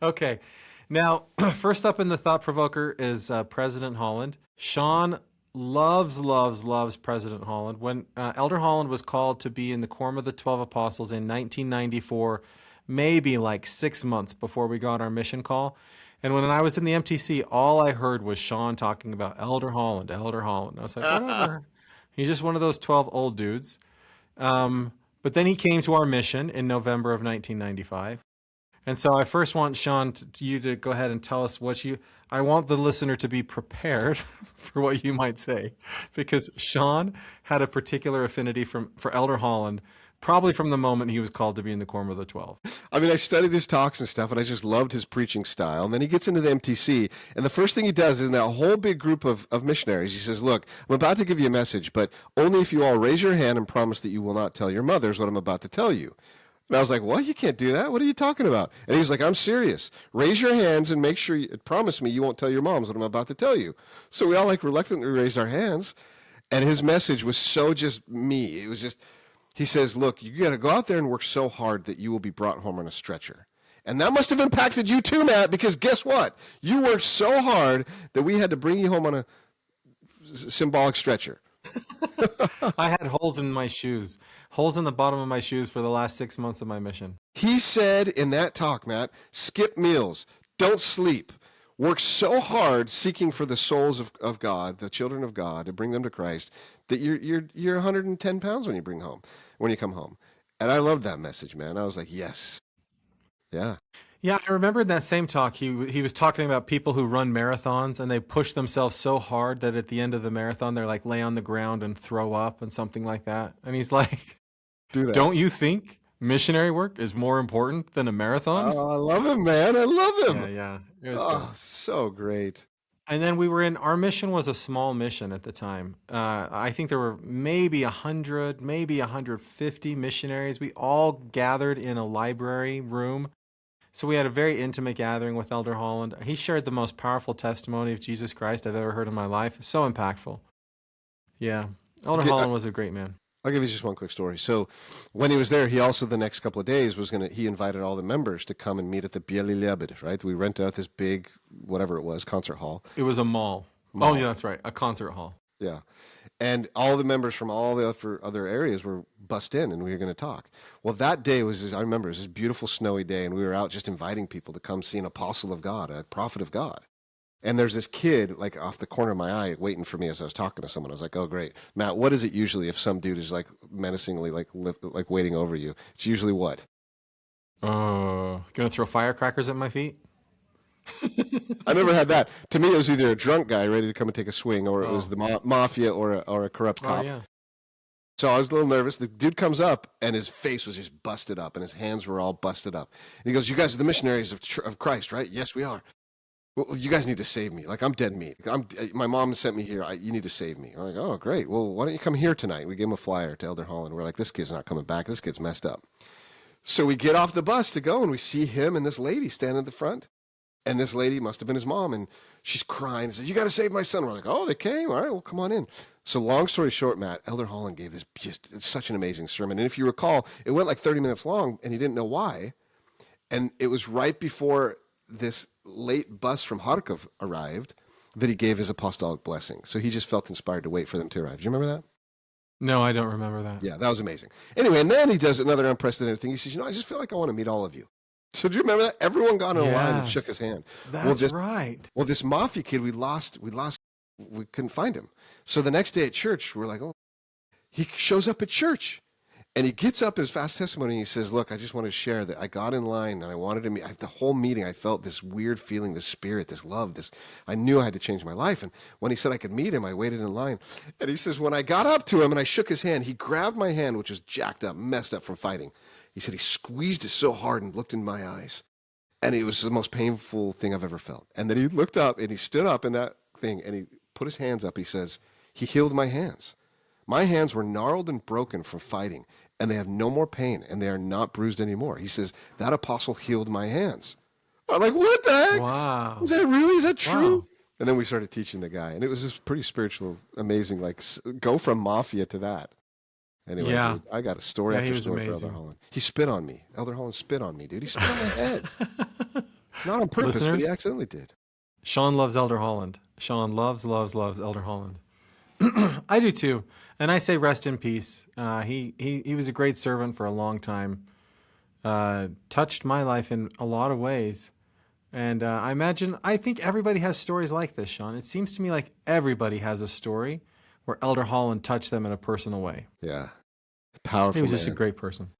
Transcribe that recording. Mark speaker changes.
Speaker 1: Okay. Now, first up in the thought provoker is President Holland. Sean loves, loves, loves President Holland. When Elder Holland was called to be in the Quorum of the 12 Apostles in 1994, maybe like 6 months before we got our mission call. And when I was in the MTC, all I heard was Sean talking about Elder Holland, Elder Holland. I was like, whatever. He's just one of those 12 old dudes. But then he came to our mission in November of 1995. And so I first want Sean you to go ahead and tell us what you. I want the listener to be prepared for what you might say, because Sean had a particular affinity for Elder Holland, probably from the moment he was called to be in the Quorum of the 12.
Speaker 2: I mean, I studied his talks and stuff, and I just loved his preaching style. And then he gets into the MTC, and the first thing he does is in that whole big group of missionaries, he says, look, I'm about to give you a message, but only if you all raise your hand and promise that you will not tell your mothers what I'm about to tell you. And I was like, what? You can't do that. What are you talking about? And he was like, I'm serious. Raise your hands and make sure promise me you won't tell your moms what I'm about to tell you. So we all like reluctantly raised our hands. And his message was so just me. It was just, he says, look, you got to go out there and work so hard that you will be brought home on a stretcher. And that must have impacted you too, Matt, because guess what? You worked so hard that we had to bring you home on a symbolic stretcher.
Speaker 1: I had holes in my shoes, holes in the bottom of my shoes for the last 6 months of my mission.
Speaker 2: He said in that talk, Matt, skip meals, don't sleep, work so hard seeking for the souls of God, the children of God, to bring them to Christ, that you're 110 pounds when you come home. And I loved that message, man. I was like, yes. Yeah.
Speaker 1: Yeah, I remember in that same talk, he was talking about people who run marathons and they push themselves so hard that at the end of the marathon, they're like lay on the ground and throw up and something like that. And he's like,
Speaker 2: do that.
Speaker 1: Don't you think missionary work is more important than a marathon?
Speaker 2: Oh, I love him, man. I love him.
Speaker 1: Yeah. It was
Speaker 2: good.
Speaker 1: good.
Speaker 2: So great.
Speaker 1: And then our mission was a small mission at the time. I think there were maybe 100, maybe 150 missionaries. We all gathered in a library room. So we had a very intimate gathering with Elder Holland. He shared the most powerful testimony of Jesus Christ I've ever heard in my life. So impactful. Yeah. Elder Holland was a great man.
Speaker 2: I'll give you just one quick story. So when he was there, he also the next couple of days he invited all the members to come and meet at the Bieli Lebed, right? We rented out this big, whatever it was, concert hall.
Speaker 1: It was a mall. Oh, yeah, that's right. A concert hall.
Speaker 2: Yeah. And all the members from all the other areas were bussed in, and we were going to talk. Well, that day I remember it was this beautiful snowy day, and we were out just inviting people to come see an apostle of God, a prophet of God. And there's this kid like off the corner of my eye waiting for me as I was talking to someone. I was like, oh, great. Matt, what is it usually if some dude is like menacingly like waiting over you? It's usually what?
Speaker 1: Gonna throw firecrackers at my feet?
Speaker 2: I never had that. To me, it was either a drunk guy ready to come and take a swing, or it was the mafia or a corrupt cop.
Speaker 1: Yeah.
Speaker 2: So I was a little nervous. The dude comes up, and his face was just busted up, and his hands were all busted up. And he goes, you guys are the missionaries of Christ, right? Yes, we are. Well, you guys need to save me. Like, I'm dead meat. My mom sent me here. You need to save me. I'm like, oh, great. Well, why don't you come here tonight? We gave him a flyer to Elder Holland. We're like, this kid's not coming back. This kid's messed up. So we get off the bus to go, and we see him and this lady standing at the front. And this lady must have been his mom, and she's crying and says, you got to save my son. We're like, oh, they came? All right, well, come on in. So long story short, Matt, Elder Holland gave this it's such an amazing sermon. And if you recall, it went like 30 minutes long, and he didn't know why. And it was right before this late bus from Kharkov arrived that he gave his apostolic blessing. So he just felt inspired to wait for them to arrive. Do you remember that?
Speaker 1: No, I don't remember that.
Speaker 2: Yeah, that was amazing. Anyway, and then he does another unprecedented thing. He says, I just feel like I want to meet all of you. So do you remember that? Everyone got in a line and shook his hand.
Speaker 1: That's right.
Speaker 2: Well, this mafia kid, we couldn't find him. So the next day at church, we're like, oh, he shows up at church. And he gets up in his fast testimony and he says, look, I just want to share that I got in line and I wanted to meet. The whole meeting, I felt this weird feeling, this spirit, this love, I knew I had to change my life. And when he said I could meet him, I waited in line. And he says, when I got up to him and I shook his hand, he grabbed my hand, which was jacked up, messed up from fighting. He said he squeezed it so hard and looked in my eyes. And it was the most painful thing I've ever felt. And then he looked up and he stood up in that thing and he put his hands up. He says, he healed my hands. My hands were gnarled and broken from fighting, and they have no more pain, and they are not bruised anymore. He says, that apostle healed my hands. I'm like, what the heck?
Speaker 1: Wow.
Speaker 2: Is that really? Is that true?
Speaker 1: Wow.
Speaker 2: And then we started teaching the guy, and it was just pretty spiritual, amazing, like go from mafia to that. Anyway,
Speaker 1: yeah.
Speaker 2: Dude, I got a story after story for Elder Holland. He spit on me. Elder Holland spit on me, dude. He spit on my head. Not on purpose, but he
Speaker 1: Listeners,
Speaker 2: accidentally did.
Speaker 1: Sean loves Elder Holland. Sean loves Elder Holland. I do too, and I say rest in peace. He was a great servant for a long time. Touched my life in a lot of ways, and I think everybody has stories like this, Sean. It seems to me like everybody has a story where Elder Holland touched them in a personal way.
Speaker 2: Yeah.
Speaker 1: He
Speaker 2: Powerful
Speaker 1: was just a
Speaker 2: man.
Speaker 1: great person.